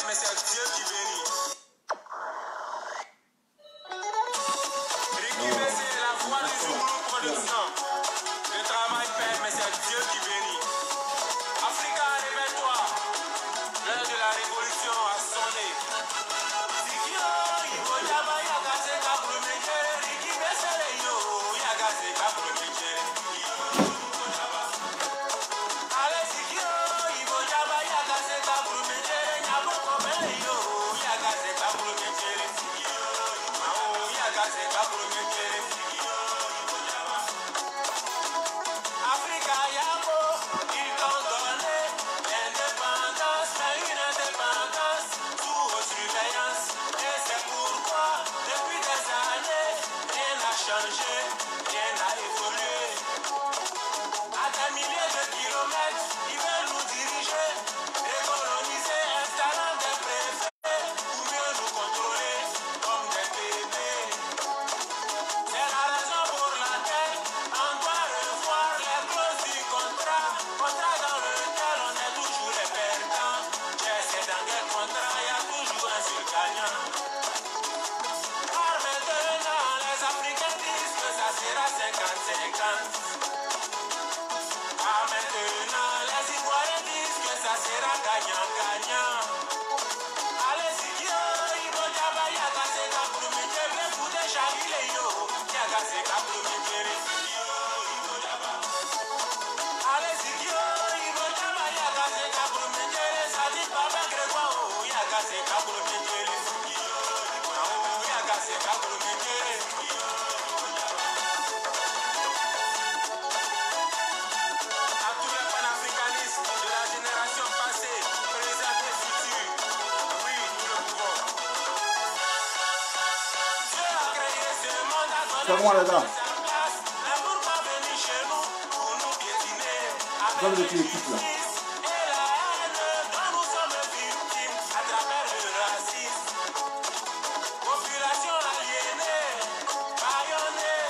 mais c'est Dieu qui bénit. Ricky Bessé, la voix du Zouglou Production. Le travail paie, mais c'est Dieu qui bénit. Africa, réveille-toi. L'heure de la révolution a sonné. Zikio, Ibo Jaba, Yagase, Kabrumeke, Ricky Bessé, yo, Yagase, Kabrumeke. Allez, Zikio, Ibo Jaba, Yagase, Kabrumeke, Nyabo, Kobele, yo, Yagase, Kabrumeke, Yagase, Kabrumeke. Africa, Yabo, ils t'ont donné l'indépendance, mais une indépendance sous haute surveillance. Et c'est pourquoi, depuis des années, rien n'a changé, rien n'a évolué. À des milliers de kilomètres, ils veulent nous diriger, décoloniser, installant des préfets, ou mieux nous contrôler comme des bébés. C'est la raison pour laquelle on doit revoir les clauses du contrat dans lequel on est toujours les perdants. C'est dans quel contrat il y a toujours un seul gagnant. Car maintenant les Africains disent que ça sera 50-50. Car maintenant les Ivoiriens disent que ça sera gagnant-gagnant. Allez, Zikio, Ibo Jaba, Yagase, Kabrumeke, Blefude, Shagile, yo, Yagase, Kabrumeke, Ibo Jaba. Allez, Zikio, Ibo Jaba, Yagase, Kabrumeke, Sadi, Baba, Grégoire, oh, Yagase, Kabrumeke, Yagase, Kabrumeke. À tous les panafricanistes de la génération passée, présente et future, oui, nous le pouvons. Dieu a créé ce monde à donner C'est moi, les gars. sa place. Mais pourquoi venir chez nous pour nous piétiner Vous avez avec qui l'équipe là? et la haine dont nous sommes victimes à travers le racisme. Population aliénée, bâillonnée,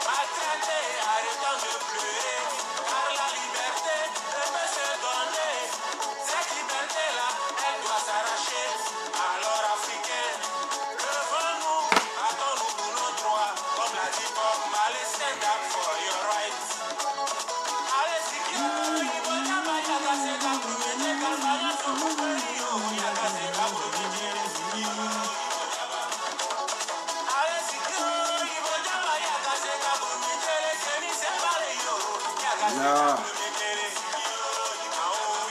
maltraitée, arrêtant de pleurer. Car la liberté ne peut se donner. Cette liberté-là, elle doit s'arracher. Alors Africains, levons-nous, battons-nous pour nos droits. Comme l'a dit Bob Marley, stand up for your rights. Allez, Zikio, Ibo Jaba, Yagase, Kabrumeke, Kalbaya, Sokoperio, Yagase, Kabrumeke, Allez, Zikio, Ibo Jaba, Yagase, Kabrumeke, Seni, Sebale, yo, Yagase, Yeah. Kabrumeke,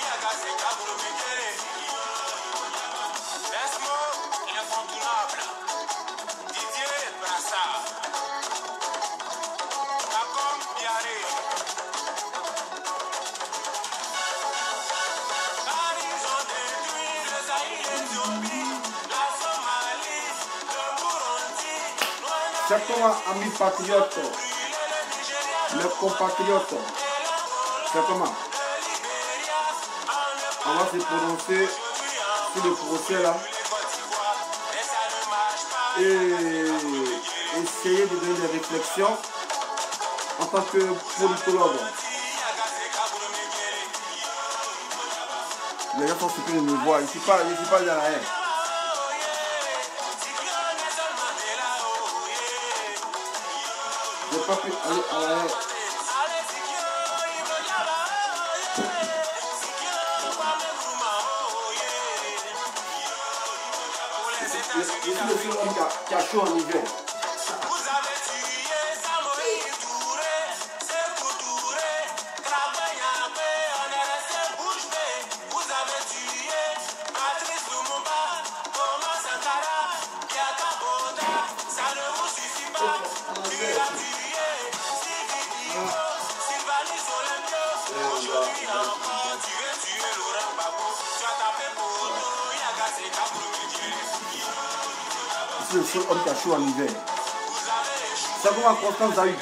Yagase, Kabrumeke. Desmo, l'incontournable. Didier Brassard. Macom Biaré. Car ils ont détruit le Zaïre, l'Éthiopie, la Somalie, le Burundi, C'est comment, amis patriotes, le Nigeria, les compatriotes, c'est comment? le Libéria, en On va se prononcer sur le procès là Côte d'Ivoire, mais ça ne marche pas. et essayer de donner des réflexions en tant que politologue. Les gens sont surpris de me voir. Je ne suis pas dans la haine. Je n'ai pas pu aller à la haine. Je suis le seul homme qui a chaud en hiver. Vous avez tué Samoï Touré, Sékou Touré, Krabbe-Nyabé, on est resté bouche bée. Vous avez tué Patrice Lumumba, Thomas Sankara, Biaka Boda, ça ne vous suffit pas. Tu as tué Stevie Biko, Sylvanus Olympio, aujourd'hui encore tu veux tuer Laurent Gbagbo. Tu as tapé Poto, Yagase Kabrumeke. Je suis le seul homme qui a chaud en hiver. C'est comment Constance a eu.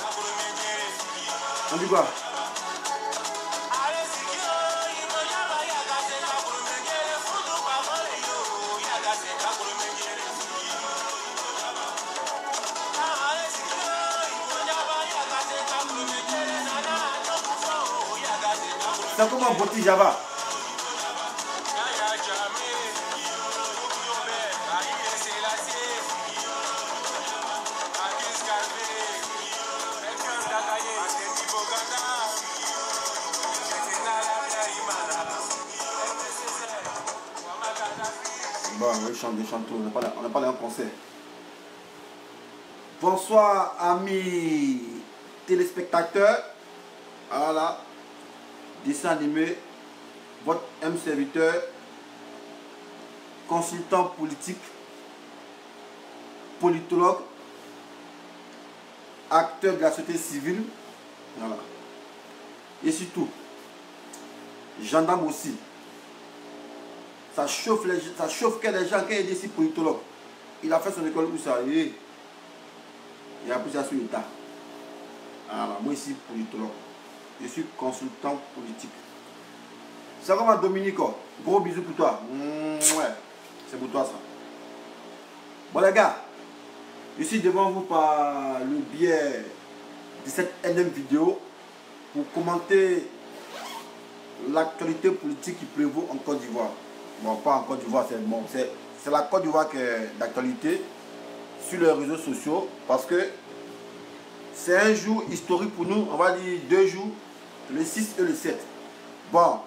On dit quoi? C'est comment Boti Java? Bon, oui, chante trop. On n'a pas un concert. Bonsoir, amis téléspectateurs. Voilà. Dessin animé. Votre M serviteur. Consultant politique. Politologue. Acteur de la société civile. Voilà. Et surtout, gendarme aussi. Ça chauffe les gens quand il est ici politologue. Il a fait son école où ça est. Il a appris ça sur l'État. Alors, moi ici politologue. Je suis consultant politique. C'est comme Dominique. Gros bisous pour toi. Ouais, c'est pour toi ça. Bon les gars, je suis devant vous par le biais de cette énième vidéo pour commenter l'actualité politique qui prévaut en Côte d'Ivoire. Bon, pas en Côte d'Ivoire, c'est la Côte d'Ivoire qui est d'actualité sur les réseaux sociaux parce que c'est un jour historique pour nous, on va dire 2 jours, le 6 et le 7. Bon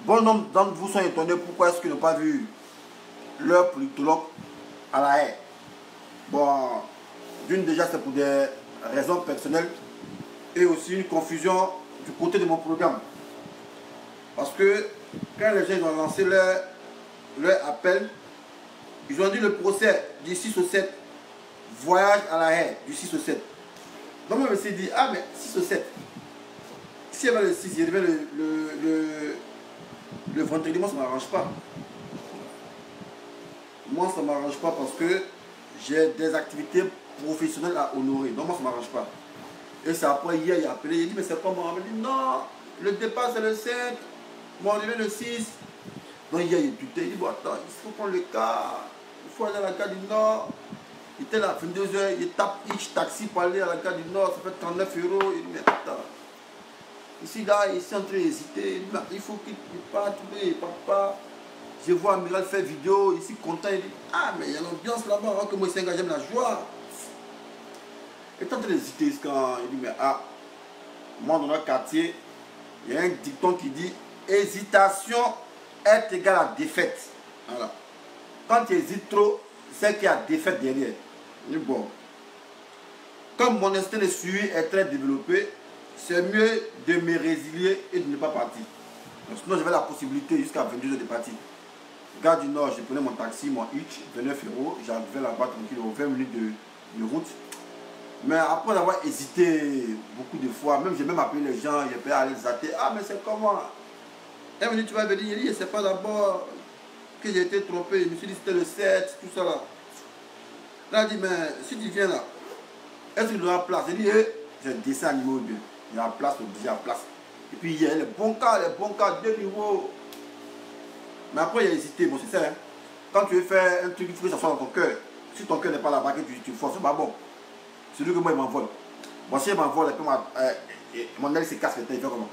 nombre d'entre vous sont étonnés pourquoi est-ce qu'ils n'ont pas vu leur politologue à la haie. Bon, d'une déjà c'est pour des raisons personnelles et aussi une confusion du côté de mon programme. Parce que quand les gens ont lancé leur appel, ils ont dit le procès du 6 au 7, voyage à la haie du 6 au 7. Donc moi je me suis dit, ah mais 6 au 7, si il y avait le 6, il y avait le vendredi, moi ça ne m'arrange pas. Moi ça ne m'arrange pas parce que j'ai des activités professionnelles à honorer. Donc moi ça ne m'arrange pas. Et c'est après hier, il a appelé, il a dit mais c'est comment? Il m'a dit non, le départ c'est le 5, bon on est le 6. Donc hier il tutait, il dit bon attends, il faut prendre le car, il faut aller à la gare du Nord. Il était là à 22h, il tape each taxi pour aller à la gare du Nord, ça fait 39 €. Il dit mais attends. Ici là, il est en train d'hésiter, il faut qu'il parte, il ne part pas. Je vois Amiral faire vidéo, ici content, il dit ah mais il y a l'ambiance là-bas, alors que moi c'est un gars, j'aime la joie. Il est en train d'hésiter quand il dit mais ah, moi dans notre quartier, il y a un dicton qui dit hésitation est égale à défaite. Voilà. Quand tu hésites trop, c'est qu'il y a défaite derrière. Il dit bon, comme mon instinct de suivi est très développé, c'est mieux de me résilier et de ne pas partir. Donc, sinon j'avais la possibilité jusqu'à 22h de partir. Gare du Nord, je prenais mon taxi, mon hitch, 29 €, j'arrivais là-bas tranquille, 20 minutes de route. Mais après avoir hésité beaucoup de fois, même j'ai même appelé les gens, j'ai pu aller zater. Ah mais c'est comment? Elle me dit tu vas venir, il dit c'est pas d'abord que j'ai été trompé, je me suis dit c'était le 7, tout ça là. Là il dit mais si tu viens là, est-ce qu'il y aura place? J'ai dit j'ai un dessin animé ou bien. Il y a place, il y a place. Et puis il y a les bons cas, 2 niveaux. Mais après il a hésité, bon c'est ça. Hein. Quand tu veux faire un truc, il faut que ça soit dans ton cœur. Si ton cœur n'est pas là-bas, que tu forces, c'est pas bon. C'est lui que moi il m'envole. Bon si il m'envole, et puis mon aile se casse, il fait comment?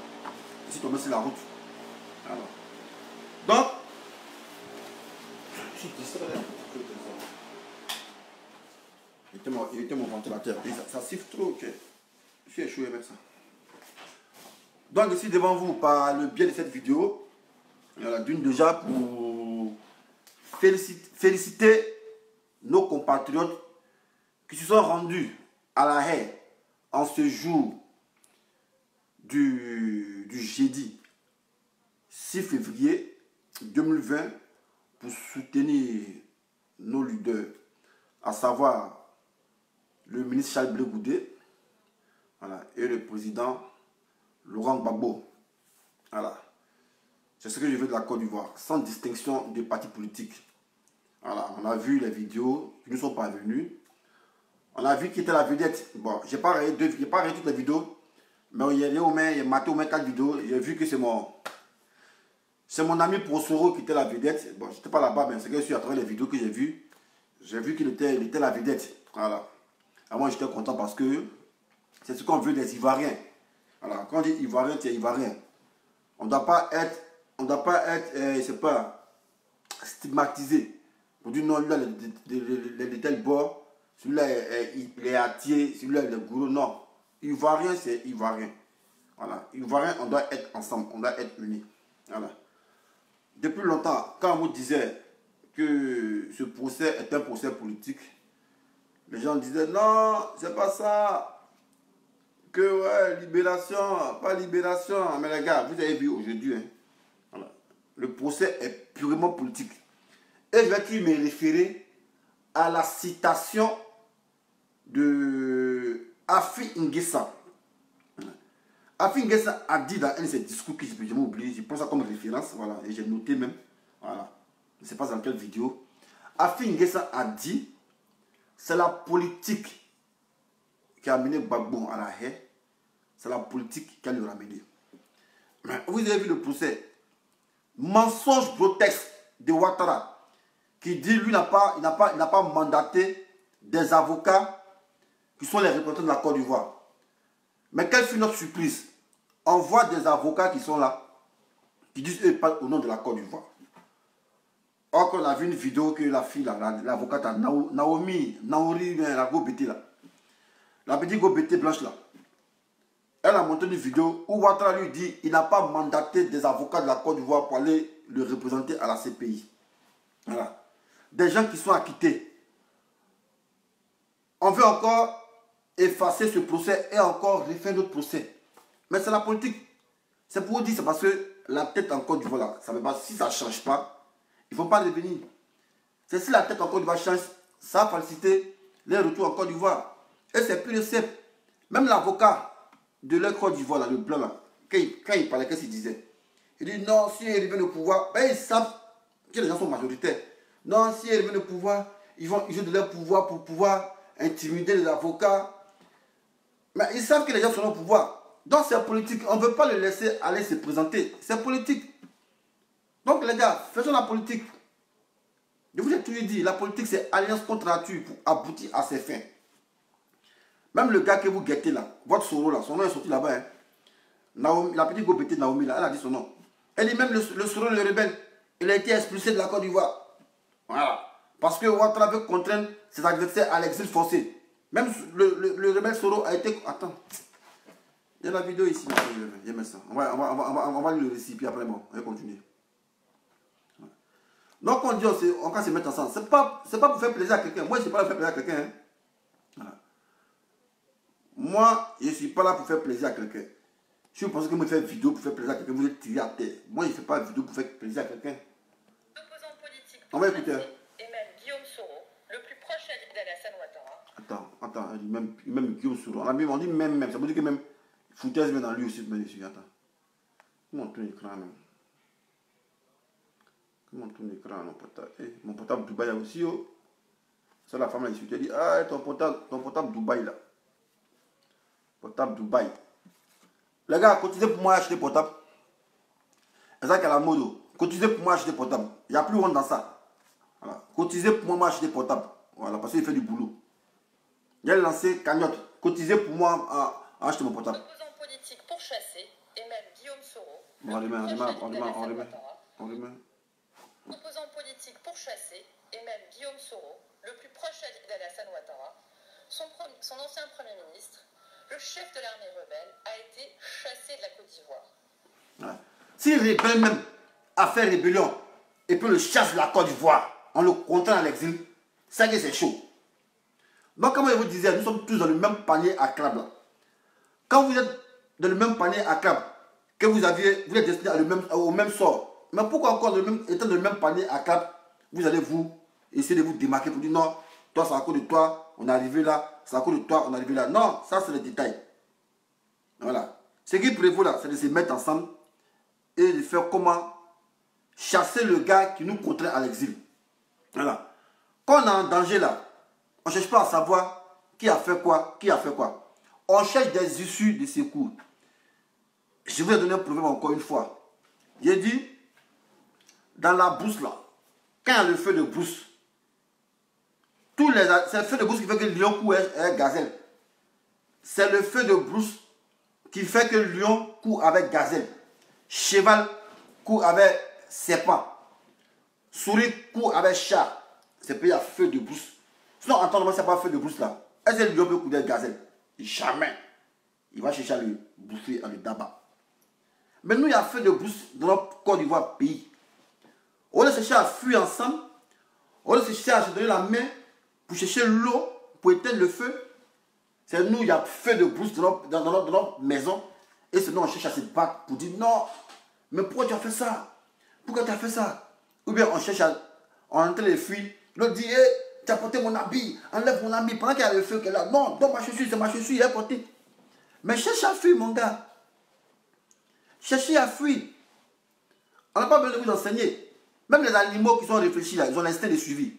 Si tu tombes sur la route. Alors. Donc, il était mon ventilateur. Ça siffle trop, ok. Je suis échoué avec ça. Donc je suis devant vous par le biais de cette vidéo. D'une déjà pour féliciter nos compatriotes qui se sont rendus à la haie en ce jour du jeudi 6 février 2020 pour soutenir nos leaders, à savoir le ministre Charles Blé Goudé, voilà, et le président Laurent Gbagbo. Voilà. C'est ce que je veux de la Côte d'Ivoire, sans distinction de partis politiques. Voilà, on a vu les vidéos qui nous sont parvenues. On a vu qui était la vedette. Bon, j'ai pas regardé toutes les vidéos, mais il y a maté au moins 4 vidéos. J'ai vu que c'est mon ami Prosoro qui était la vedette. Bon, j'étais pas là-bas, mais c'est que je suis à travers les vidéos que j'ai vues qu'il était la vedette. Voilà. Et moi, j'étais content parce que c'est ce qu'on veut des Ivoiriens. Voilà. Quand on dit Ivoirien, tu es Ivoirien. On ne doit pas être, je sais pas, stigmatisé. Pour dire non, lui-là, il est de tel bord. Celui-là, il est attié, celui-là, il est gourou. Non. Ivoirien, c'est Ivoirien. Voilà. Ivoirien, on doit être ensemble, on doit être unis. Voilà. Depuis longtemps, quand on vous disait que ce procès est un procès politique, les gens disaient non, c'est pas ça. Que ouais, libération, pas libération. Mais les gars, vous avez vu aujourd'hui, hein, voilà, le procès est purement politique. Et je vais me référer à la citation de Afi Nguessa. Afi Nguessa a dit dans un de ses discours que je vais oublier, je prends ça comme référence, voilà, et j'ai noté même, voilà, je ne sais pas dans quelle vidéo. Afi Nguessa a dit, c'est la politique qui a amené Gbagbo à la haie, c'est la politique qui a le ramené. Vous avez vu le procès, mensonge grotesque de Ouattara, qui dit lui il n'a pas mandaté des avocats qui sont les représentants de la Côte d'Ivoire. Mais quelle fut notre surprise? On voit des avocats qui sont là, qui disent eux parlent au nom de la Côte d'Ivoire. Or, on a vu une vidéo que la fille, l'avocate Naomi, la Gobete là, la petite Gobete blanche là, elle a montré une vidéo où Ouattara lui dit il n'a pas mandaté des avocats de la Côte d'Ivoire pour aller le représenter à la CPI. Voilà. Des gens qui sont acquittés. On veut encore effacer ce procès et encore refaire d'autres procès. Mais c'est la politique. C'est pour vous dire, c'est parce que la tête en Côte d'Ivoire, ça veut pas, si ça ne change pas, il ne faut pas revenir. C'est si la tête en Côte d'Ivoire change, ça va faciliter les retours en Côte d'Ivoire. Et c'est plus le simple. Même l'avocat de la Côte d'Ivoire, là, le blanc, là, quand il parlait, qu'est-ce qu'il disait? Il dit non, si ils reviennent au pouvoir, ben, ils savent que les gens sont majoritaires. Non, si ils reviennent au pouvoir, ils vont user de leur pouvoir pour pouvoir intimider les avocats. Mais ils savent que les gens sont au pouvoir. Donc c'est politique. On ne veut pas les laisser aller se présenter. C'est politique. Donc les gars, faisons la politique. Je vous ai toujours dit, la politique c'est alliance contre nature pour aboutir à ses fins. Même le gars que vous guettez là, votre Soro là, son nom est sorti là-bas. Hein. Naomi, la petite Gobete Naomi là, elle a dit son nom. Elle dit même le Soro le rebelle, il a été expulsé de la Côte d'Ivoire. Voilà. Parce que Ouattara veut contraindre ses adversaires à l'exil forcé. Même le rebelle Soro a été... Attends. Il y a la vidéo ici. Je vais mettre ça. On va lire le récit, puis après, bon, on va continuer. Donc, on dit, on va se mettre ensemble. C'est pas pour faire plaisir à quelqu'un. Moi, je ne suis pas là pour faire plaisir à quelqu'un. Hein. Voilà. Moi, je ne suis pas là pour faire plaisir à quelqu'un. Si vous pensez que moi, je fais une vidéo pour faire plaisir à quelqu'un, vous êtes tiré à terre. Moi, je ne fais pas une vidéo pour faire plaisir à quelqu'un. On va écouter. Et même Guillaume Soro, le plus proche d'Alassane Ouattara. Attends, même Guillaume Soro. On dit même. Ça veut dire que même foutaise dans lui aussi. Attends. Comment on tourne l'écran même? Comment on tourne l'écran, mon portable? Mon portable Dubaï là aussi. Oh. Ça, la femme là, il dit ah, ton portable Dubaï là. Portable Dubaï. Les gars, cotisez pour moi acheter portable. C'est ça qu'à la mode. Cotisez pour moi acheter portable. Il n'y a plus honte dans ça. Voilà. Cotisez pour moi acheter portable. Voilà, parce qu'il fait du boulot. Il a lancé cagnotte. Cotisez pour moi à acheter mon portable. Opposant politique pourchassé, et même Guillaume Soro. Bon, on remet. Opposant politique pourchassé, et même Guillaume Soro, le plus proche d'Alassane Ouattara, son ancien Premier ministre, le chef de l'armée rebelle, a été chassé de la Côte d'Ivoire. Ouais. S'il rebelle même à faire rébellion et puis le chasse de la Côte d'Ivoire, on le contraint à l'exil, ça y est, c'est chaud. Donc, comme je vous disais, nous sommes tous dans le même panier à crabe. Là. Quand vous êtes dans le même panier à crabe, que vous êtes destiné au même sort, mais pourquoi encore, étant dans le même panier à crabe, vous allez essayer de vous démarquer pour dire non, toi, c'est à cause de toi, on est arrivé là, c'est à cause de toi, on est arrivé là. Non, ça, c'est le détail. Voilà. Ce qui prévaut là, c'est de se mettre ensemble et de faire comment chasser le gars qui nous contraint à l'exil. Voilà. Quand on est en danger là, on ne cherche pas à savoir qui a fait quoi, On cherche des issues de secours. Je vous ai donné un problème encore une fois. J'ai dit, dans la brousse là, quand il y a le feu de brousse, c'est le feu de brousse qui fait que le lion court avec gazelle. C'est le feu de brousse qui fait que le lion court avec gazelle. Cheval court avec serpent. Souris court avec chat. C'est pas un feu de brousse. Sinon, entendez-moi, c'est pas un feu de brousse là. Est-ce que le lion peut courir avec gazelle? Jamais. Il va chercher à le bouffer, à le tabac. Mais nous, il y a un feu de brousse dans notre Côte d'Ivoire pays. On a cherché à fuir ensemble. On se chercher à se donner la main pour chercher l'eau, pour éteindre le feu. C'est nous, il y a feu de brousse dans notre maison. Et c'est nous, on cherche à se battre pour dire non, mais pourquoi tu as fait ça? Pourquoi tu as fait ça? Ou bien on cherche à entrer les fuir. L'autre dit, hey, tu as porté mon habit, enlève mon habit. Pendant qu'il y a le feu qui est là, non, donne ma chaussure, c'est ma chaussure, il est porté. Mais cherche à fuir, mon gars. Cherchez à fuir. On n'a pas besoin de vous enseigner. Même les animaux qui sont réfléchis là, ils ont l'instinct de suivi.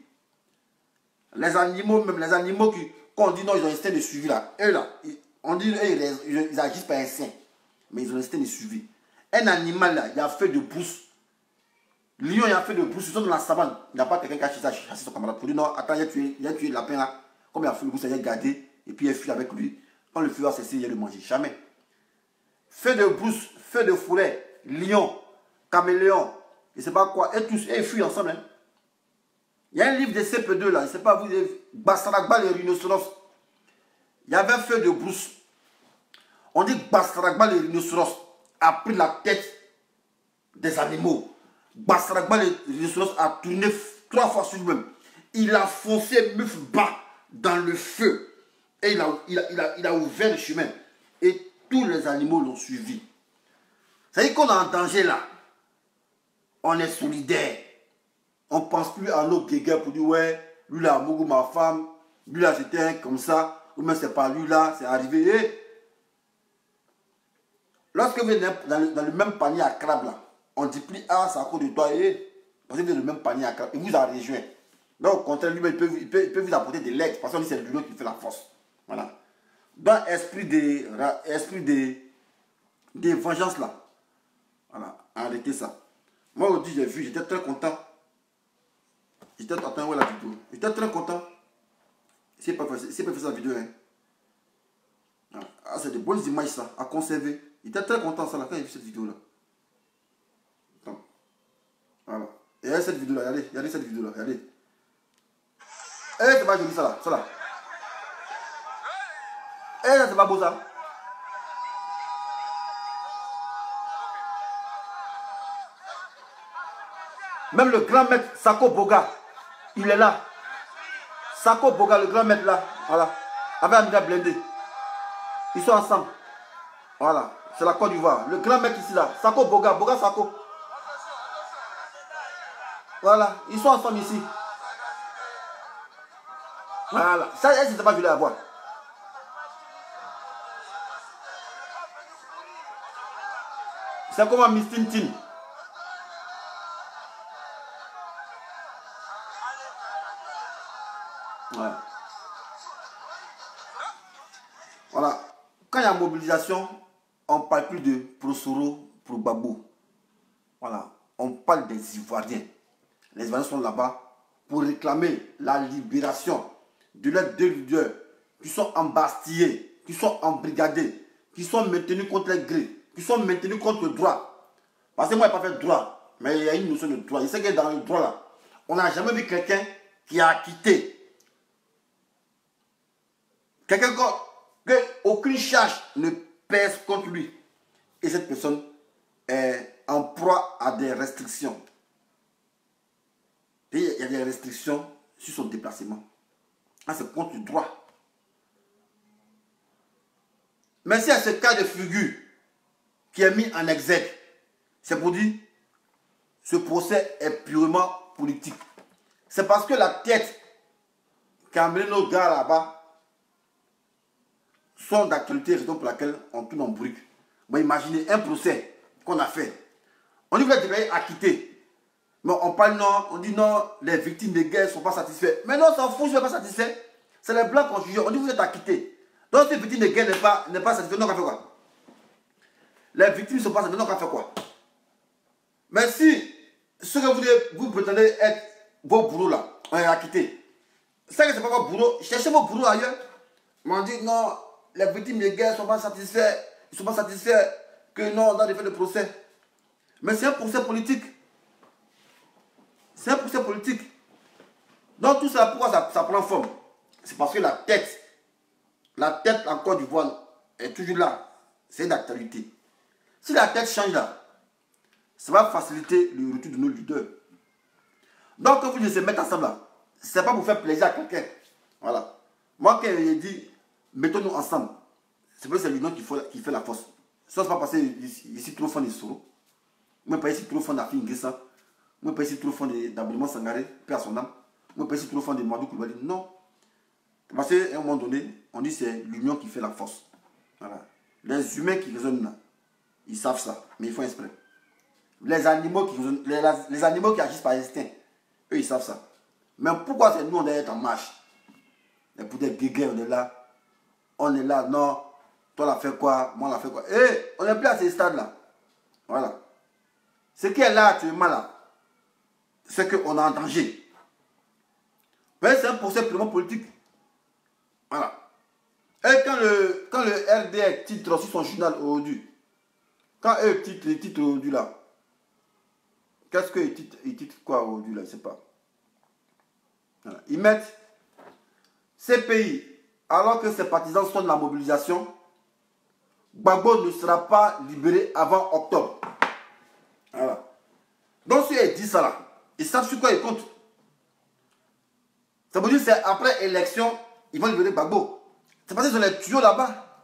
Les animaux, même les animaux qui, quand on dit non, ils ont l'instinct de suivi là, eux là, on dit eux, ils agissent par instinct. Mais ils ont l'instinct de suivi. Un animal là, il a fait de brousse. Lion, il a fait de brousse, ils sont dans la savane. Il n'y a pas quelqu'un qui a chassé son camarade pour dire non, attends, il a tué le lapin là. Comme il a fait le brousse, il a gardé, et puis il a fui avec lui. Quand le feu a cessé, il a le manger. Jamais. Feu de brousse, feu de forêt, lion, caméléon, je ne sais pas quoi, et tous, et ils fuient ensemble. Hein. Il y a un livre de CP2 là, je ne sais pas, vous, Bastaragba les rhinocéros. Il y avait un feu de brousse. On dit que Bastaragba les rhinocéros a pris la tête des animaux. Bastaragba les rhinocéros a tourné 3 fois sur lui-même. Il a foncé meuf bas dans le feu. Et il a ouvert le chemin. Et tous les animaux l'ont suivi. C'est-à-dire qu'on est en danger là. On est solidaire. On ne pense plus à nos guéguerres pour dire ouais, lui là, Mougou, ma femme, lui là, c'était un comme ça, ou même c'est pas lui là, c'est arrivé. Et lorsque vous êtes dans le même panier à crabe là, on dit plus ah, c'est à cause de toi, et parce que vous êtes dans le même panier à crabe, il vous a rejoint. Donc au contraire, lui, il peut vous apporter des legs, parce que c'est lui qui fait la force. Voilà. Dans l'esprit des vengeances là. Voilà, arrêtez ça. Moi aujourd'hui j'ai vu, j'étais très content. J'étais content, ouais la vidéo. J'étais très content. C'est pas fait sa vidéo. Hein. Ah, c'est de bonnes images ça, à conserver. J'étais très content ça là, quand j'ai vu cette vidéo là. Attends. Voilà. Et regardez cette vidéo là, regardez cette vidéo là, regardez. Eh, c'est pas joli ça là, ça là. Eh, c'est pas beau ça. Même le grand maître Sako Boga, il est là. Sako Boga, le grand maître là, voilà. Avec Amina Blindé. Ils sont ensemble. Voilà, c'est la Côte d'Ivoire. Le grand maître ici là, Sako Boga, Boga Sako. Voilà, ils sont ensemble ici. Voilà, ça, c'est pas joli à voir. C'est comme un Miss Tintin. Voilà. Quand il y a mobilisation, on ne parle plus de Prosoro, pro Gbagbo. Voilà. On parle des Ivoiriens. Les Ivoiriens sont là-bas pour réclamer la libération de leurs deux leaders qui sont embastillés, qui sont embrigadés, qui sont maintenus contre les gré, qui sont maintenus contre le droit. Parce que moi, je n'ai pas fait de droit, mais il y a une notion de droit. Il sait que dans le droit là, on n'a jamais vu quelqu'un qui a acquitté. Quelqu'un qu'aucune charge ne pèse contre lui. Et cette personne est en proie à des restrictions. Et il y a des restrictions sur son déplacement. Ah, c'est contre le droit. Mais si à ce cas de figure qui est mis en exergue, c'est pour dire ce procès est purement politique. C'est parce que la tête qui a amené nos gars là-bas sont d'actualité, raison pour laquelle on tourne en brique. Bon, imaginez un procès qu'on a fait. On dit que vous êtes acquitté. Mais on parle non, on dit non, les victimes de guerre ne sont pas satisfaits. Mais non, on s'en fout, je ne suis pas satisfait. C'est les blancs qu'on juge. On dit que vous êtes acquitté. Donc si les victimes de guerre n'est pas satisfait, non, on va faire quoi? Les victimes ne sont pas satisfaites, non, on va faire quoi? Mais si ce que vous prétendez être vos boulots là, on est acquitté. C'est que ce n'est pas votre boulot. Cherchez vos boulots ailleurs. Mais on dit non, les victimes de guerre ne sont pas satisfaits. Ils ne sont pas satisfaits que non, on a des faits de procès. Mais c'est un procès politique. C'est un procès politique. Donc tout ça, pourquoi ça prend forme? C'est parce que la tête en Côte d'Ivoire est toujours là. C'est d'actualité. Si la tête change là, ça va faciliter le retour de nos leaders. Donc quand vous se mettez ensemble là, c'est pas pour faire plaisir à quelqu'un. Voilà. Moi, quand il dit, mettons-nous ensemble, c'est parce que c'est l'union qui fait la force. Ça, c'est pas parce que je suis trop fan de Soro. Moi, je suis trop fan d'Afi Nguessa. Moi, je suis trop fan d'Aboulement Sangaré, paix à son âme. Moi, je suis trop fan de Madou Koulibaly. Non. Parce qu'à un moment donné, on dit que c'est l'union qui fait la force. Voilà. Les humains qui raisonnent là, ils savent ça, mais ils font exprès. Les animaux qui agissent par instinct, eux, ils savent ça. Mais pourquoi c'est nous, on doit être en marche? Et pour des guéguerres, on est là, non, toi, on a fait quoi, moi, on a fait quoi. Eh, on n'est plus à ces stades-là. Voilà. Ce qui est là actuellement, là, c'est qu'on est en danger. Mais c'est un procès purement politique. Voilà. Et quand le RDR titre aussi son journal aujourd'hui, quand eux titrent aujourd'hui là, qu'est-ce qu'ils titrent? Ils titrent quoi aujourd'hui là? Je ne sais pas. Voilà. Ils mettent ces pays, alors que ses partisans sont de la mobilisation, Gbagbo ne sera pas libéré avant octobre. Voilà. Donc si ils disent ça là, ils savent sur quoi ils comptent. Ça veut dire que c'est après élection, ils vont libérer Gbagbo. C'est parce qu'ils ont les tuyaux là-bas.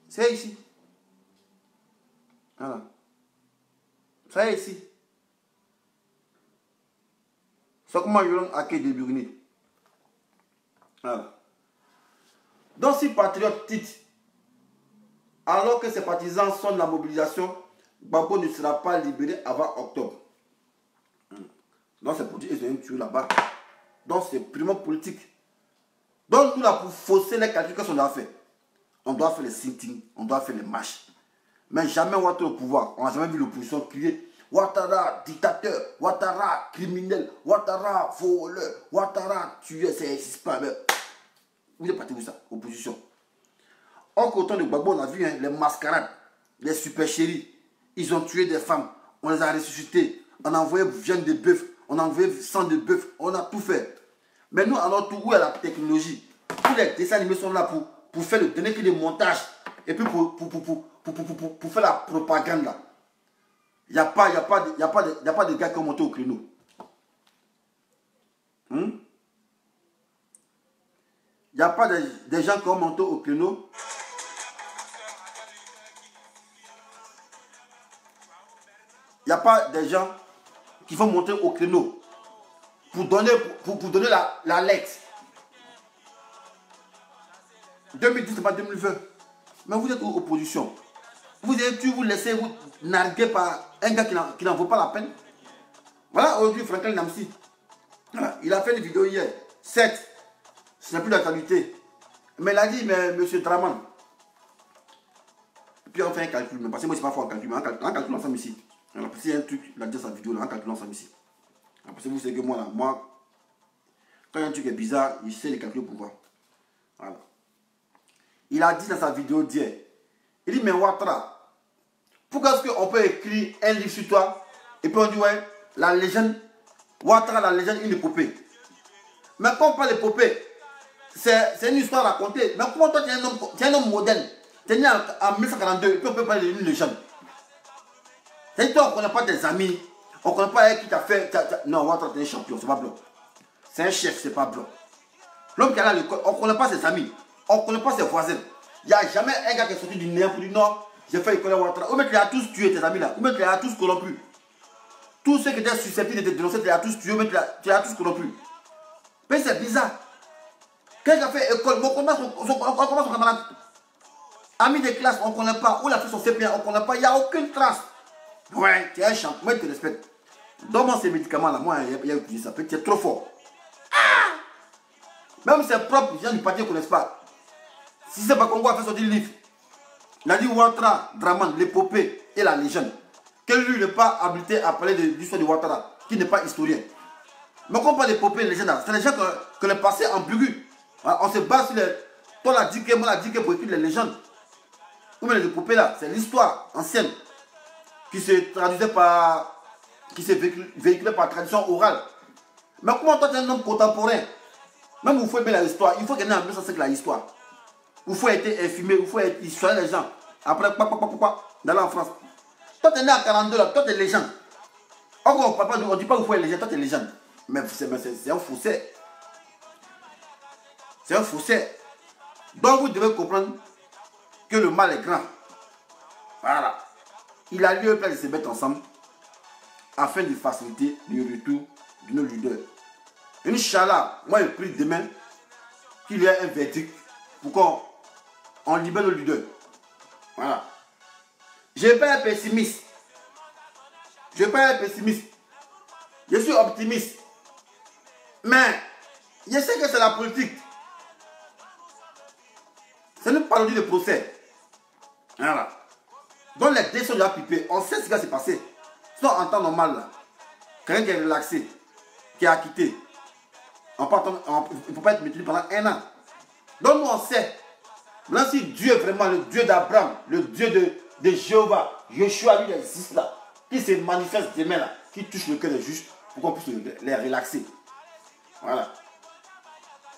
C'est ici. Voilà. C'est ici. C'est comment ils ont accueilli des Burundais. Voilà. Donc si Patriote titre, alors que ses partisans sont de la mobilisation, Gbagbo ne sera pas libéré avant octobre. Donc c'est pour dire qu'ils ont un tuyau là-bas. Donc c'est purement politique. Donc nous là, pour fausser les calculs qu'on doit faire, on doit faire les sit-ins, on doit faire les marches. Mais jamais Ouattara au pouvoir. On n'a jamais vu l'opposition crier Ouattara dictateur, Ouattara criminel, Ouattara voleur, Ouattara tueur, ça n'existe pas. Mais vous êtes parti où ça, opposition? Or qu'au temps de Gbagbo, on a vu hein, les mascarades, les super chéris. Ils ont tué des femmes, on les a ressuscités, on a envoyé viande de bœuf, on a envoyé sang de bœuf, on a tout fait. Mais nous, alors tout, où est la technologie? Tous les dessins animés sont là pour faire le donner que des montages et puis pour faire la propagande là. Il n'y a pas de gars qui ont monté au créneau. Il n'y a pas de gens qui ont monté au créneau. Il n'y a pas de gens qui vont monter au créneau pour donner la lettre. 2010, c'est pas 2020. Mais vous êtes aux opposition. Vous avez pu vous laisser vous narguer par un gars qui n'en vaut pas la peine. Voilà, aujourd'hui, Franklin Namsi. Voilà, il a fait une vidéo hier. 7. Ce n'est plus d'actualité. Mais il a dit, mais monsieur Draman. Puis on fait un calcul. Mais parce que moi, c'est pas fort en calcul. Mais en calcul ensemble ici. Alors, parce qu'il y a un truc, il a dit sa vidéo là, en calculant ensemble ici. Alors, parce que vous savez que moi, là, quand il y a un truc qui est bizarre, il sait les calculs pour voir. Voilà. Il a dit dans sa vidéo d'hier, il dit, mais Ouattara, pourquoi est-ce qu'on peut écrire un livre sur toi et puis on dit, ouais, la légende, Ouattara, la légende, une épopée. Mais quand on parle d'épopée, c'est une histoire racontée. Mais comment toi, tu es un homme moderne, tu es né en 1942 et puis on peut parler d'une légende. C'est-à-dire qu'on ne connaît pas tes amis, on ne connaît pas qui t'a fait. Non, Ouattara, tu es un champion, c'est pas blanc. C'est un chef, c'est pas blanc. L'homme qui est là à l'école, on ne connaît pas ses amis. On ne connaît pas ses voisins. Il n'y a jamais un gars qui est sorti du néant pour dire non, j'ai fait l'école à Ouattara. Ou bien tu les as tous tués, tes amis là. Ou bien tu les as tous corrompus. Tous ceux qui étaient susceptibles de te dénoncer, tu les as tous tués, ou bien tu les as tous corrompus. Mais c'est bizarre. Quelqu'un a fait école, mais on connaît son camarade. Ami de classe, on ne connaît pas. Où il a fait son CPA, on ne connaît pas. Il n'y a aucune trace. Ouais, tu es un champion, moi je te respecte. Donne-moi ces médicaments là, moi il y a utilisé ça. Tu es trop fort. Ah! Même ses propres gens du parti ne connaissent pas. Si c'est pas Congo a fait sortir le livre, il a dit Ouattara, Draman, l'épopée et la légende. Que lui n'est pas habilité à parler de l'histoire de Ouattara, qui n'est pas historien. Mais quand on parle d'épopée et de légende, c'est les gens que le passé ambigu. On se base sur les. Toi l'a dit que moi l'a dit que pour écrire les légendes. Ou bien les épopées là, c'est l'histoire ancienne qui se traduisait par. Qui se véhiculait par tradition orale. Mais comment toi tu es un homme contemporain? Même il faut aimer l'histoire, il faut qu'il y ait un peu ça, c'est que la histoire. Il faut être infirmé, il faut être histoire les gens. Après, d'aller en France. Toi, tu es né à 42 là, toi, tu es légende. On ne dit pas qu'il faut être légende, toi, tu es légende. Mais c'est un fossé. C'est un faussaire. Donc vous devez comprendre que le mal est grand. Voilà. Il a lieu de se mettre ensemble afin de faciliter le retour de nos leaders. Inch'Allah, moi je prie demain qu'il y ait un verdict pour qu'on libère nos leaders. Voilà. Je ne suis pas un pessimiste. Je ne suis pas un pessimiste. Je suis optimiste. Mais je sais que c'est la politique. C'est une parodie de procès. Voilà. Donc les décisions de la pipée, on sait ce qui va se passer. Sinon en temps normal, là, quelqu'un qui est relaxé, qui est acquitté, il ne peut pas être maintenu pendant 1 an. Donc nous on sait. Maintenant si Dieu est vraiment le Dieu d'Abraham, le Dieu de Jéhovah, Yeshua lui il existe là, qui se manifeste demain là, qui touche le cœur des justes pour qu'on puisse les relaxer. Voilà.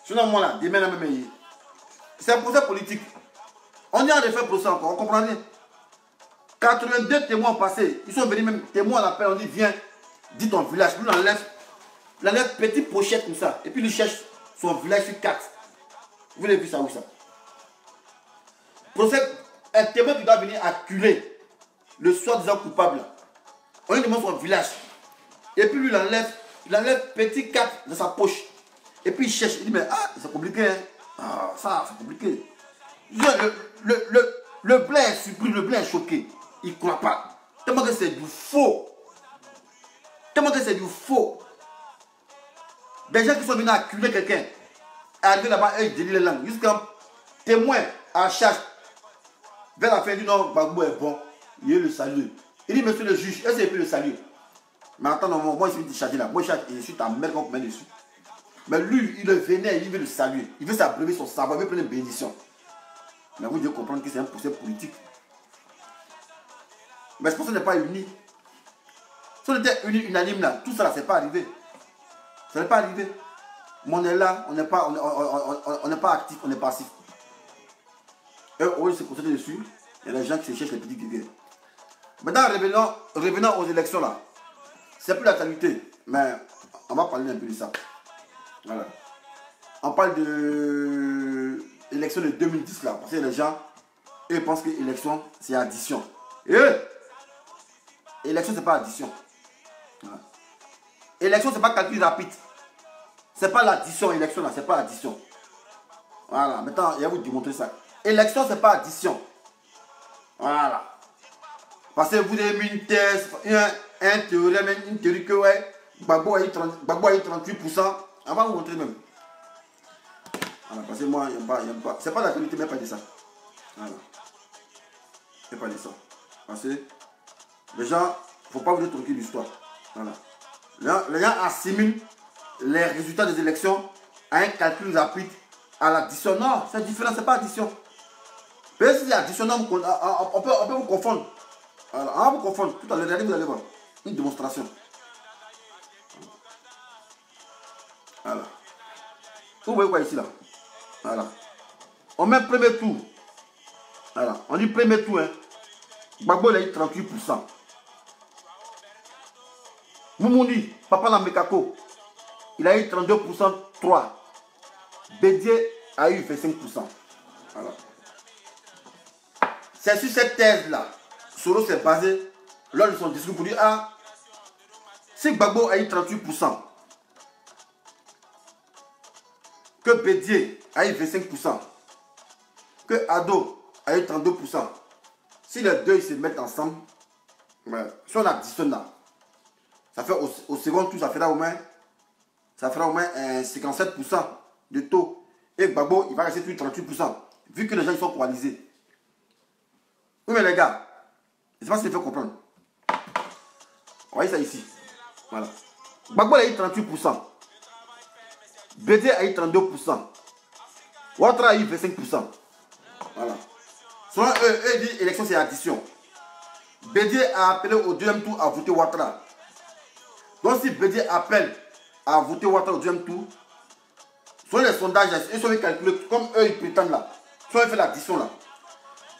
Sinon moi là, demain là même, c'est un procès politique. On y a refait procès encore, on comprend rien. 82 témoins ont passé, ils sont venus même, témoins à l'appel, on dit viens, dis ton village, puis il enlève petite pochette comme ça, et puis il cherche son village sur 4. Vous l'avez vu ça où ça? Procès, un témoin qui doit venir acculer le soi-disant coupable. On lui demande son village. Et puis lui il enlève petit 4 de sa poche. Et puis il cherche, il dit mais c'est compliqué hein. Ah ça c'est compliqué. Le blé est surpris, le blé est choqué. Il ne croit pas. Tellement que c'est du faux. Tellement que c'est du faux. Des gens qui sont venus acculer quelqu'un, arriver là-bas, ils délient les langues. Jusqu'à témoin à charge. Vers la fin, il dit non, Gbagbo est bon. Il est le salut. Il dit monsieur le juge, est-ce qu'il peut le saluer? Mais attends, non, moi je suis de charger là. Moi je suis ta mère qu'on met dessus. Mais lui, il venait, il veut le saluer. Il veut s'abreuver son savoir, il veut prendre une bénédiction. Mais vous devez comprendre que c'est un procès politique. Mais ce procès n'est pas uni. Si on était unis, unanime là, tout ça là, c'est pas arrivé. Ça n'est pas arrivé. Mais on est là, on n'est pas actif, on est passif. Et au lieu de se concentrer dessus, il y a des gens qui se cherchent les petits guerriers. Maintenant, revenons aux élections là. C'est plus l'actualité, mais on va parler un peu de ça. Voilà. On parle de l'élection de 2010 là, parce que les gens, eux pensent que l'élection c'est addition. Et élection c'est pas addition. Voilà. Élection c'est pas calcul rapide. C'est pas l'addition, élection là, c'est pas addition. Voilà, maintenant, il va vous démontrer ça. Élection, c'est pas addition. Voilà. Parce que vous avez mis une thèse, un théorème, une théorie que ouais, Gbagbo a eu 38%. On va vous montrer même. Voilà, parce que moi, il n'y a pas. C'est pas la vérité, mais pas de ça. Voilà. C'est pas de ça. Parce que les gens, il ne faut pas vous tromper l'histoire. Voilà. Les gens assimilent les résultats des élections à un calcul rapide, à l'addition. Non, c'est différent, c'est pas addition. Mais si c'est addition, on peut vous confondre. Alors, on va vous confondre. Tout à l'heure, vous allez voir. Une démonstration. Voilà. Vous voyez quoi ici là? Voilà. On met premier tour. Voilà. On dit premier tour. Hein. Gbagbo il a eu 38%. Moumouni, Papa Lambekako, il a eu 32%, 3. Bédié a eu 25%. Voilà. C'est sur cette thèse-là, Soro s'est basé lors de son discours pour dire si Gbagbo a eu 38%, que Bédié a eu 25%, que Ado a eu 32%, si les deux ils se mettent ensemble, si on additionne là, ça fait au second tour, ça fera au moins 57% de taux. Et Gbagbo, il va rester plus 38%, vu que les gens ils sont coalisés. Oui, mais les gars, je ne sais pas si je fait comprendre. On voyez ça ici. Voilà. Gbagbo a eu 38%. BD a eu 32%. Ouattara a eu 25%. Voilà. Selon eux, ils disent élection c'est addition. BD a appelé au deuxième tour à voter Ouattara. Donc si BD appelle à voter Ouattara au deuxième tour, selon les sondages, ils sont calculés comme eux ils prétendent là. Soit ils font l'addition là.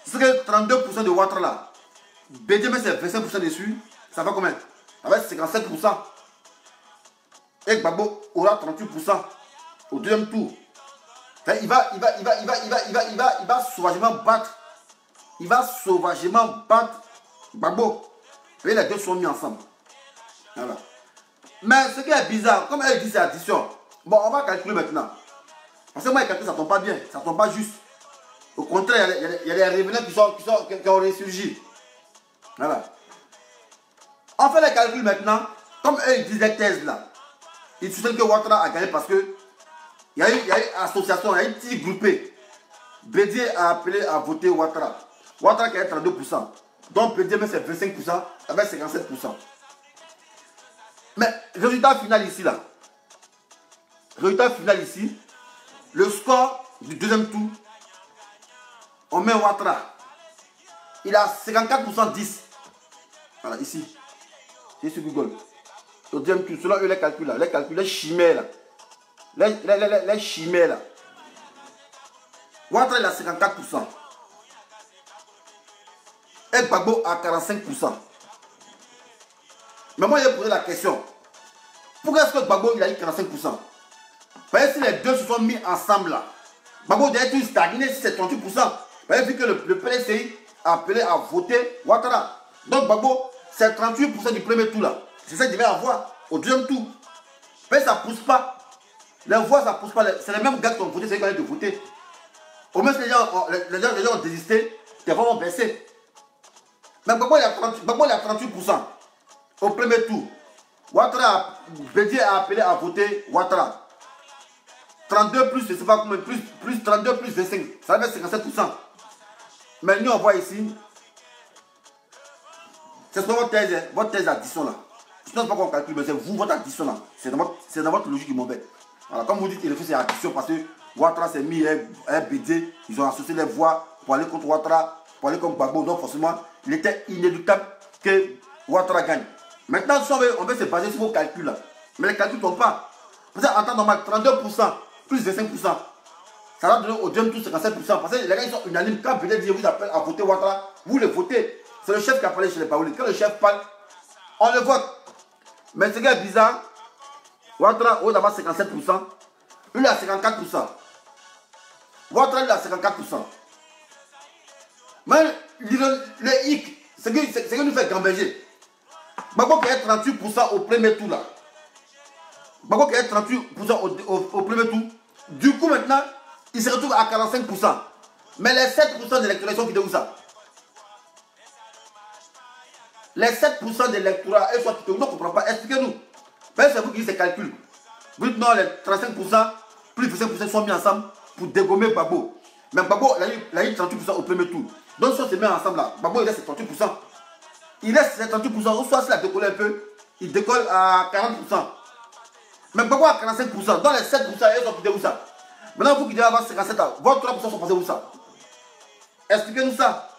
C'est que 32% de Ouattara là, BD met ses 25% dessus, ça va combien? Ça va être 57%. Et Gbagbo aura 38% au deuxième tour. Il va sauvagement battre. Il va sauvagement battre Gbagbo. Et les deux sont mis ensemble. Voilà. Mais ce qui est bizarre, comme elle dit c'est addition. Bon, on va calculer maintenant. Parce que moi, les calculs, ça ne tombe pas bien. Ça ne tombe pas juste. Au contraire, il y a des revenants qui ont ressurgi. Voilà. On fait les calculs maintenant. Comme eux, ils disent les thèses là. Ils soutiennent que Ouattara a gagné parce que il y a eu association, il y a eu petit groupé. Bédier a appelé à voter Ouattara. Ouattara qui a 32%. Donc Bédier met ses 25% avec 57%. Mais résultat final ici là. Résultat final ici. Le score du deuxième tour. On met Ouattara. Il a 54% 10. Voilà, ici. C'est sur Google. Au deuxième tour, selon eux, les calculs là. Les calculs, les chimères là. Les chimères là. Ouattara, il a 54%. Et Gbagbo a 45%. Mais moi, j'ai posé la question. Pourquoi est-ce que Gbagbo, il a eu 45%? Parce que si les deux se sont mis ensemble là, Gbagbo doit être stagné si c'est 38%. Parce que vu que le PLCI a appelé à voter Ouattara. Donc Gbagbo, c'est 38% du premier tour là. C'est ça qu'il devait avoir au deuxième tour. Mais ça ne pousse pas. Les voix, ça ne pousse pas. C'est les mêmes gars qui ont voté, c'est eux qui ont de voter. Au moins, les gens ont désisté, les voix ont baissé. Mais Gbagbo, il a 38% au premier tour. Ouattara, Bédier a appelé à voter Ouattara. 32 plus, je ne sais pas combien, plus 32 plus 25, ça va faire 57%. Mais nous, on voit ici, c'est votre thèse addition là. Sinon, c'est pas qu'on calcule, mais c'est vous, votre addition là. C'est dans votre logique qui est mauvaise. Voilà, comme vous dites, il faut c'est addition parce que Ouattara s'est mis un BD, ils ont associé les voix pour aller contre Ouattara, pour aller contre Gbagbo. Donc, forcément, il était inéluctable que Ouattara gagne. Maintenant, si on veut se baser sur vos calculs là. Mais les calculs ne tombent pas. Parce qu'en temps normal, 32% plus 25%. Ça va donner au deuxième tour 57%. Parce que les gars, ils sont unanimes. Quand BD dit vous appelle à voter Ouattara, vous le votez. C'est le chef qui a parlé chez les Baoulés. Quand le chef parle, on le vote. Mais ce qui est bizarre, Ouattara, au d'abord 57%, lui a 54%. Ouattara, lui a 54%. Mais le hic, c'est que nous fait gamberger. Gbagbo qui est 38% au premier tour là. Gbagbo qui est 38% au premier tour. Du coup, maintenant, il se retrouve à 45%. Mais les 7% de l'électorat sont quittés où ça? Les 7% de l'électorat, ils sont quittés où? On ne comprend pas. Expliquez-nous. C'est vous qui dites ces calculs. Vous dites non, les 35% plus 25% sont mis ensemble pour dégommer Gbagbo. Mais Gbagbo, il a eu 38% au premier tour. Donc, si on se met ensemble là, Gbagbo, il reste 38%. Il reste 38%. Ou soit s'il a décollé un peu, il décolle à 40%. Mais Gbagbo à 45%. Dans les 7%, ils ont quitté où ça? Maintenant, vous qui devez avoir 57 ans, vos 3% sont passés où ça? Expliquez-nous ça.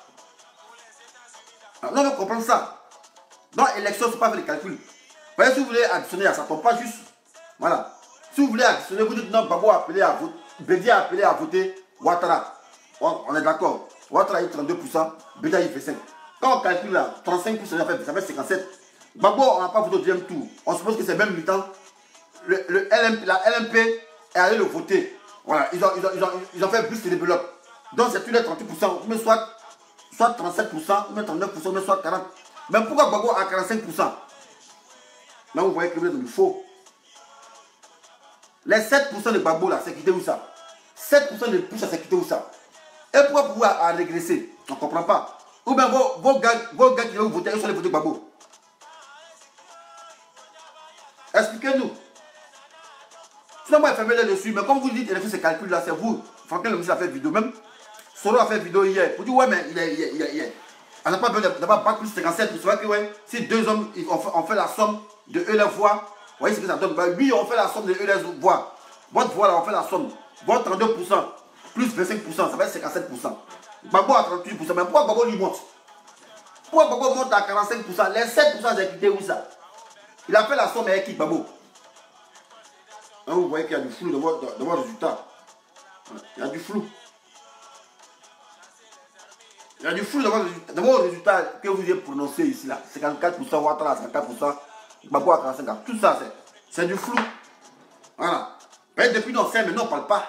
Non, on comprend ça. Dans l'élection, ce n'est pas faire les calculs. Voyez, si vous voulez additionner, ça ne tombe pas juste. Voilà. Si vous voulez additionner, vous dites non, Gbagbo a appelé à voter, Bédier a appelé à voter Ouattara. On est d'accord. Ouattara a eu 32%, Bédier a eu 25%. Quand on calcule là, 35%, ça fait 57%. Gbagbo, on n'a pas voté au deuxième tour. On suppose que c'est même militant. La LMP est allé le voter. Voilà, ils ont fait plus que les blocs. Donc c'est tous les 38%, mais soit 37%, ou même 39%, mais soit 40%. Mais pourquoi Gbagbo a 45%? Là vous voyez que vous êtes du faux. Les 7% de Gbagbo là, c'est quitté où ça? 7% de plus, c'est quitté où ça? Et pourquoi pouvoir à régresser? On ne comprend pas. Ou bien vos gars qui vont voter, ils sont les voter Gbagbo. Expliquez-nous. Sinon, moi, il fait dessus. Mais comme vous dites, il a fait ces calculs-là, c'est vous. Franklin le ministre a fait vidéo. Même Soro a fait vidéo hier. Pour dire, ouais, mais il est. On n'a pas besoin d'avoir pas plus de 57. C'est vrai que, ouais, si deux hommes, on fait la somme de eux les voix. Vous voyez ce que ça donne? Ben, oui, on fait la somme de eux les voix. Votre voix, là, on fait la somme. Votre 32%, plus 25%, ça va être 57%. Gbagbo a 38%. Mais pourquoi Gbagbo lui monte? Pourquoi Gbagbo monte à 45%? Les 7% c'est quitté où ça? Il a fait la somme avec qui, Gbagbo? Là, vous voyez qu'il y a du flou dans votre résultat. Il y a du flou. Il y a du flou dans votre résultat que vous avez prononcé ici. Là. 54%, Ouattara à 54%, Gbagbo à 45%. Tout ça, c'est du flou. Voilà. Mais depuis, on sait, mais non, on ne parle pas.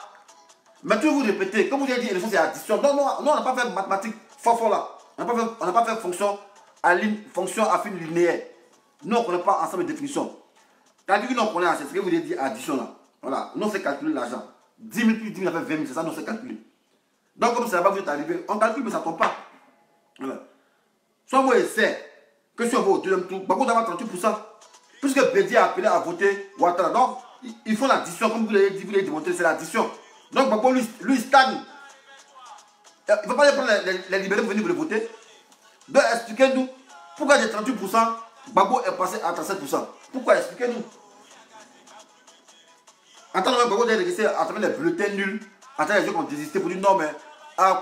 Mais toujours vous répétez, comme vous avez dit, élection c'est addition. Non, non, non, on n'a pas fait mathématiques fort là. On n'a pas fait fonction à fine linéaire. Nous, on ne connaît pas ensemble de définitions. Calcul, on connaît, c'est ce que vous avez dit, addition là. Voilà, nous, c'est calculer l'argent. 10 000 plus 10 000, ça fait 20 000, c'est ça, nous, c'est calculer. Donc, comme ça va vous êtes arrivé, on calcule, mais ça ne tombe pas. Voilà. Soit moi, essaie que si on va au deuxième tour, par contre, d'avoir 38%. Puisque Bédi a appelé à voter Ouattara. Donc, il faut l'addition, comme vous l'avez dit, vous l'avez démontré, c'est l'addition. Donc, Gbagbo, lui, stagne. Il ne faut pas les prendre les libérés pour venir vous le voter. Donc, expliquez-nous pourquoi des 38%, Gbagbo est passé à 37%. Pourquoi? Expliquez-nous. Attends, Gbagbo est resté à travers les bulletins nuls, à travers les gens qui ont désisté pour dire non, mais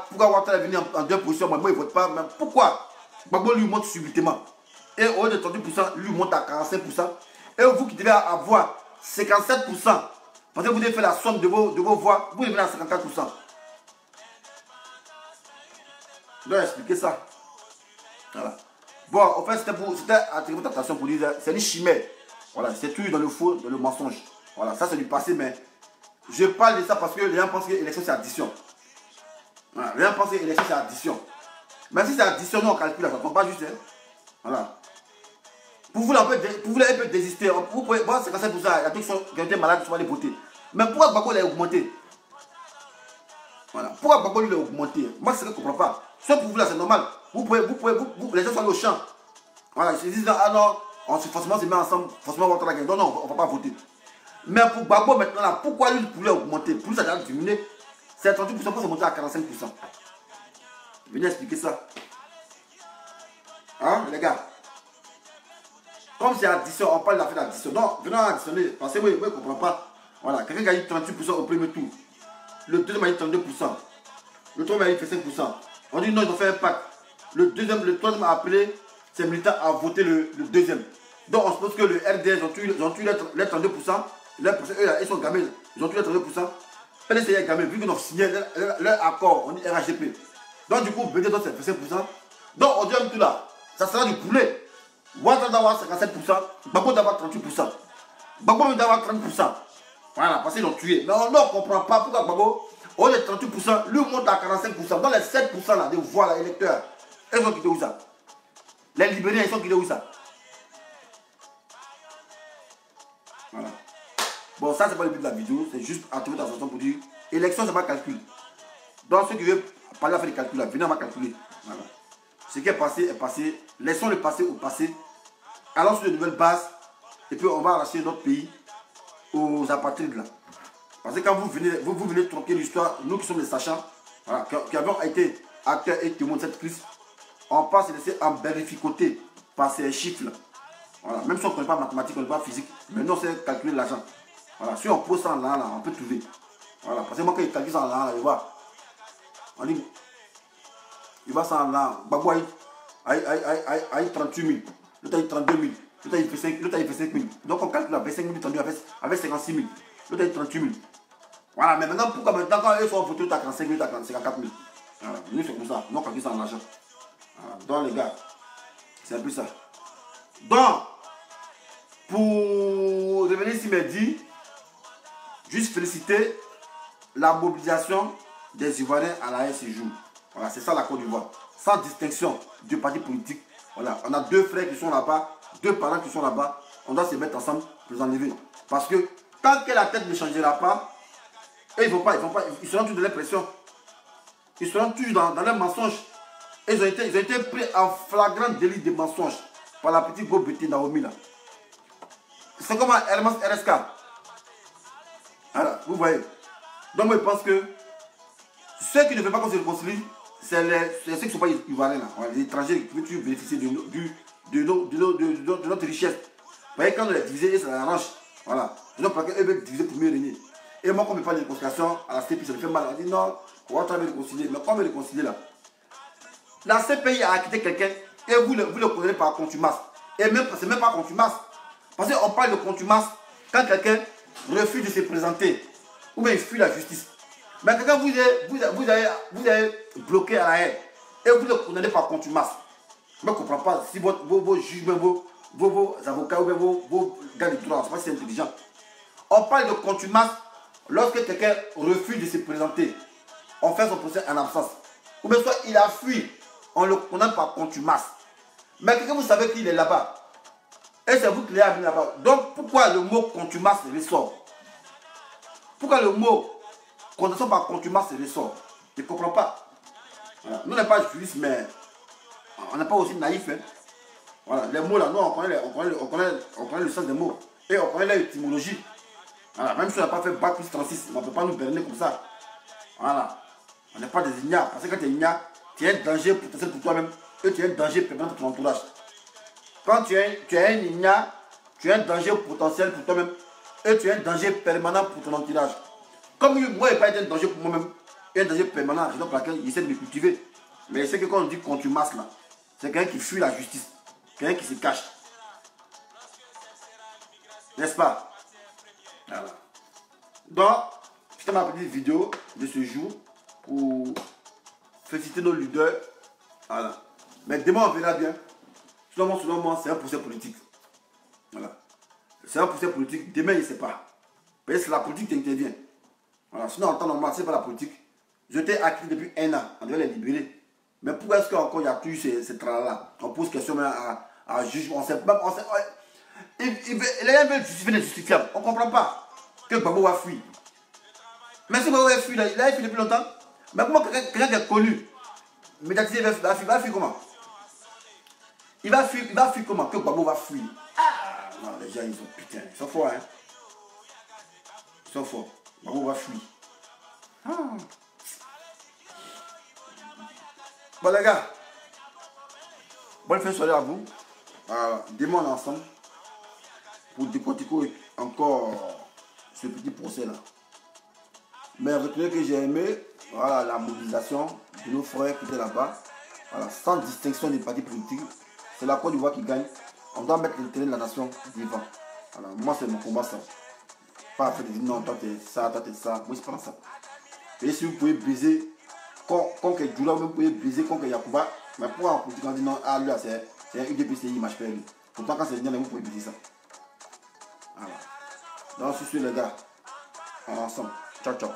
pourquoi Ouattara est venu en deux positions, moi, il ne vote pas. Mais pourquoi? Gbagbo lui monte subitement. Et au lieu de 38%, lui monte à 45%. Et vous qui devez avoir 57%, parce que vous devez faire la somme de vos voix, vous devez à 54%. Je dois expliquer ça. Voilà. Bon, en fait, c'était attirer votre attention pour dire, c'est une chimère. Voilà, c'est tout dans le faux, dans le mensonge. Voilà, ça c'est du passé, mais je parle de ça parce que les gens pensent que l'élection c'est addition. Voilà, les gens pensent que l'élection c'est addition. Mais si c'est addition, non, on calcule, ça ne tombe pas juste. Hein. Voilà. Pour vous, un peu désister. Vous pouvez voir 57%, il y a des gens qui ont été malades qui sont allés voter. Mais pourquoi Gbagbo l'a augmenté? Voilà. Pourquoi Gbagbo l'a augmenté? Moi, c'est ce que je ne comprends pas. Soit pour vous, là, c'est normal. Les gens sont allés au champ. Voilà, ils se disent, ah non, forcément, se met ensemble, forcément, on va la guerre. Non, non, on ne va pas voter. Mais pour Gbagbo, maintenant, là, pourquoi lui, il pouvait augmenter? Plus ça a diminué. C'est 38% pour se monter à 45%. Venez expliquer ça. Hein, les gars? Comme c'est addition, on parle d'affaire d'addition. Non, venons additionner. Parce que moi, je ne comprends pas. Voilà, quelqu'un qui a eu 38% au premier tour. Le deuxième a eu 32%. Le troisième a eu 5%. On dit non, ils ont fait un pacte. Le troisième a appelé ses militants à voter le deuxième. Donc on suppose que le RDS ont tué les 32%. Eux, ils sont gamés. Ils ont tué les 32%. Et les CIA gamés, vu qu'ils ont signé leur accord, on dit RHDP. Donc du coup, BD doit faire 5%. Donc au deuxième tour là, ça sera du poulet. Ouattara doit avoir 57%, Gbagbo doit avoir 38%. Gbagbo doit avoir 30%. Voilà, parce qu'ils l'ont tué. Mais on ne comprend pas pourquoi Gbagbo, au lieu de 38%, lui monte à 45%. Dans les 7% là, de voix là, électeurs, ils sont quittés où ça? Les libérés, ils sont quittés où ça? Voilà. Bon, ça, c'est pas le but de la vidéo, c'est juste attirer ta attention pour dire élection, c'est pas calcul. Donc, ceux qui veulent parler à faire des calculs là, venez à calculer. Voilà. Ce qui est passé, laissons le passé au passé, allons sur de nouvelles bases, et puis on va arracher notre pays aux apatrides là. Parce que quand vous venez tronquer l'histoire, nous qui sommes les sachants, voilà, qui avons été acteurs et témoins de cette crise, on passe et laisser emberificoter par ces chiffres là. Voilà. Même si on ne connaît pas mathématiques, on ne connaît pas physique, mais non, c'est calculer l'argent. Voilà. Si on pose ça en là, on peut trouver. Voilà. Parce que moi, quand il calcule ça en là, je vois. On dit, il va s'en là, Gbagbo a eu 38 000, l'autre a eu 32 000, l'autre a eu 5 000. Donc on calcule avec 5 000 tendu avec 56 000, l'autre a eu 38 000. Voilà, mais maintenant, pourquoi maintenant quand ils sont votés, tu as 45 000, tu as 54 000. Voilà, nous c'est comme ça, nous on calcule ça en argent. Voilà, donc les gars, c'est un peu ça. Donc, pour revenir ici, dit, juste féliciter la mobilisation des Ivoiriens à la séjour. Voilà, c'est ça la Côte d'Ivoire. Sans distinction de parti politique. Voilà, on a deux frères qui sont là-bas, deux parents qui sont là-bas. On doit se mettre ensemble pour les enlever. Parce que tant que la tête ne changera pas, ils seront tous dans l'impression. Ils seront tous dans leurs mensonges. Ils ont été pris en flagrant délit de mensonges par la petite go Betty Naomi là. C'est comme un Hermès RSK. Voilà, vous voyez. Donc moi je pense que ceux qui ne veulent pas qu'on se réconcilie, c'est ceux qui ne sont pas ivoiriens là. Les étrangers qui veulent bénéficier de notre richesse. Vous voyez, quand on les diviser, ça l'arrange. Voilà. Donc parce qu'eux veulent diviser pour mieux régner. Et moi, quand on me parle de réconciliation, à la CPI, ça me fait mal. On dit non, on va travailler réconcilier. Mais comment me réconcilier là? La CPI a acquitté quelqu'un et vous le condamnez par contumace. Et même, c'est même pas contumace. Parce qu'on parle de contumace quand quelqu'un refuse de se présenter ou bien il fuit la justice. Mais quelqu'un vous avez bloqué à la haine et vous le condamnez par contumace. Je ne comprends pas si vos juges, vos avocats ou vos gars de droit, je ne sais pas si c'est intelligent. On parle de contumace Lorsque quelqu'un refuse de se présenter, on fait son procès en absence. Ou bien soit il a fui, on le condamne par contumace. Mais quelqu'un, vous savez qu'il est là-bas. Et c'est vous qui l'avez amené là-bas. Donc pourquoi le mot contumace ressort? Pourquoi le mot condamnation par contumace ressort? Je ne comprends pas. Voilà. Nous, on n'est pas juristes, mais on n'est pas aussi naïfs. Hein. Voilà. Les mots là, nous, on connaît le sens des mots. Et on connaît l'étymologie. Voilà. Même si on n'a pas fait bac plus 36, on ne peut pas nous berner comme ça. Voilà. On n'est pas des ignares. Parce que quand tu es ignare, tu es un danger potentiel pour toi-même. Et tu es un danger permanent pour ton entourage. Quand tu es un ignare, tu es un danger potentiel pour toi-même. Et tu es un danger permanent pour ton entourage. Comme moi, je n'ai pas été un danger pour moi-même. Et un danger permanent, raison pour laquelle j'essaie de me cultiver. Mais c'est que quand on dit contumace là, c'est quelqu'un qui fuit la justice. Quelqu'un qui se cache. N'est-ce pas? Voilà. Donc, c'était ma petite vidéo de ce jour pour féliciter nos leaders. Voilà. Mais demain, on verra bien. Selon moi, c'est un procès politique. Voilà. C'est un procès politique. Demain, il ne sait pas. Mais c'est la politique qui intervient. Voilà. Sinon, en temps normal, c'est pas la politique. Je t'ai acquis depuis 1 an. On devait les libérer. Mais pourquoi est-ce qu'encore il n'y a plus ces tralala? On pose question même à juge. On sait pas. Les gens veulent justifier les justifiables. On ne comprend pas que Gbagbo va fuir. Mais si Gbagbo va fuir, il a fui depuis longtemps. Mais comment quelqu'un qui est connu, médiatisé, va fuir comment? Il va fuir comment? Que Gbagbo va fuir. Ah non, les gens, ils sont putain. Ils sont forts, hein. Ils sont forts. Gbagbo va fuir. Ah. Bon, les gars. Bonne fin de soirée à vous. Demain, on est ensemble pour décortiquer encore ce petit procès là. Mais retenez que j'ai aimé, voilà, la mobilisation de nos frères qui étaient là-bas, voilà, sans distinction des partis politiques. C'est la Côte d'Ivoire qui gagne. On doit mettre l'intérêt de la nation vivant. Voilà, moi c'est mon combat ça. Pas fait de dire non, toi t'es ça, moi je prends ça. Et si vous pouvez baiser, quand Djoula, vous pouvez baiser quand Yacouba, mais pour en politique on dit non, ah lui c'est un UDPCI, il marche pas lui. Pourtant quand c'est bien, vous pouvez baiser ça. Voilà. Donc sur ce les gars, on est ensemble. Ciao ciao.